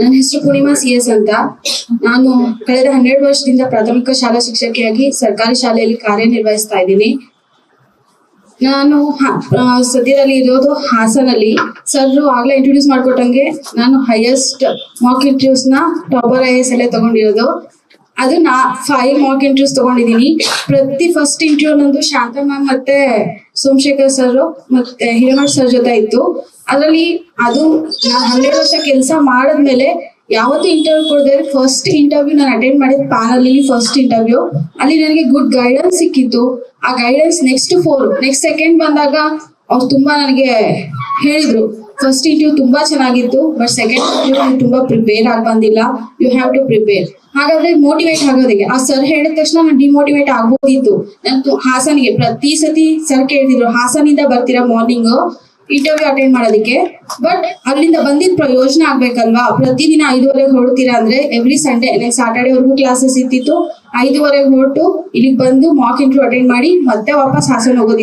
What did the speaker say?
ನನ್ನ ಹೆಸರು ಪೂರ್ಣಿಮಾ CS ಅಂತ. ನಾನು ಕಳೆದ 12 ವರ್ಷದಿಂದ ಪ್ರಾಥಮಿಕ ಶಾಲಾ ಶಿಕ್ಷಕಿಯಾಗಿ ಸರ್ಕಾರಿ ಶಾಲೆಯಲ್ಲಿ ಕಾರ್ಯನಿರ್ವಹಿಸ್ತಾ ಇದ್ದೀನಿ. ನಾನು ಸದ್ಯದಲ್ಲಿ ಇರೋದು ಹಾಸನಲ್ಲಿ. ಸರ್ ಆಗ್ಲೇ ಇಂಟ್ರೊಡ್ಯೂಸ್ ಮಾಡ್ಕೊಟ್ಟಂಗೆ ನಾನು ಹೈಯೆಸ್ಟ್ ಮಾಕ್ ಇಂಟರ್ವ್ಯೂಸ್ ನ ಟಾಪರ್ IAS ಅಲ್ಲೇ ತಗೊಂಡಿರೋದು. ಅದು 5 ಮಾಕ್ ಇಂಟರ್ವ್ಯೂಸ್ ತಗೊಂಡಿದ್ದೀನಿ. ಪ್ರತಿ ಫಸ್ಟ್ ಇಂಟರ್ವ್ಯೂ ನಂದು ಶಾಂತ ಮ್ಯಾಮ್ ಮತ್ತೆ ಸೋಮಶೇಖರ್ ಸರ್ ಮತ್ತೆ ಹಿರೇಮಠ್ ಸರ್ ಜೊತೆ ಇತ್ತು. ಅದರಲ್ಲಿ ಅದು ನಾನು 12 ವರ್ಷ ಕೆಲಸ ಮಾಡಿದ್ಮೇಲೆ ಯಾವತ್ತು ಇಂಟರ್ವ್ಯೂ ಕೊಡದೆ ಫಸ್ಟ್ ಇಂಟರ್ವ್ಯೂ ನಾನು ಅಟೆಂಡ್ ಮಾಡಿದ ಪ್ಯಾನಲ್ ಫಸ್ಟ್ ಇಂಟರ್ವ್ಯೂ. ಅಲ್ಲಿ ನನಗೆ ಗುಡ್ ಗೈಡೆನ್ಸ್ ಸಿಕ್ಕಿತ್ತು. ಆ ಗೈಡೆನ್ಸ್ ನೆಕ್ಸ್ಟ್ ಸೆಕೆಂಡ್ ಬಂದಾಗ ಅವ್ರು ತುಂಬಾ ನನಗೆ ಹೇಳಿದ್ರು, ಫಸ್ಟ್ ಇಂಟರ್ವ್ಯೂ ತುಂಬಾ ಚೆನ್ನಾಗಿತ್ತು, ಬಟ್ ಸೆಕೆಂಡ್ ಇಂಟರ್ವ್ಯೂ ತುಂಬಾ ಪ್ರಿಪೇರ್ ಆಗಿ ಬಂದಿಲ್ಲ, ಯು ಹ್ಯಾವ್ ಟು ಪ್ರಿಪೇರ್. ಹಾಗಾದ್ರೆ ಮೋಟಿವೇಟ್ ಆಗೋದಿಗೆ ಆ ಸರ್ ಹೇಳಿದ ತಕ್ಷಣ ನಾನು ಡಿಮೋಟಿವೇಟ್ ಆಗ್ಬೋದಿತ್ತು. ನಾನು ಹಾಸನಿಗೆ ಪ್ರತಿ ಸತಿ ಸರ್ ಕೇಳ್ತಿದ್ರು, ಹಾಸನಿಂದ ಬರ್ತೀರಾ ಮಾರ್ನಿಂಗ್ ಇಂಟರ್ವ್ಯೂ ಅಟೆಂಡ್ ಮಾಡೋದಕ್ಕೆ, ಬಟ್ ಅಲ್ಲಿಂದ ಬಂದಿದ್ ಪ್ರಯೋಜನ ಆಗ್ಬೇಕಲ್ವಾ. ಪ್ರತಿದಿನ 5:30 ಹೊರಡ್ತೀರಾ ಅಂದ್ರೆ ಎವ್ರಿ ಸಂಡೇ ಸ್ಯಾಟರ್ಡೇ ವರ್ಗು ಕ್ಲಾಸಸ್ ಇತ್ತಿತ್ತು. 5:30 ಹೊರಟು ಇಲ್ಲಿಗೆ ಬಂದು ಮಾಕ್ ಇಂಟರ್ವ್ಯೂ ಅಟೆಂಡ್ ಮಾಡಿ ಮತ್ತೆ ವಾಪಸ್ ಹಾಸನ ಹೋಗೋದಿತ್ತು.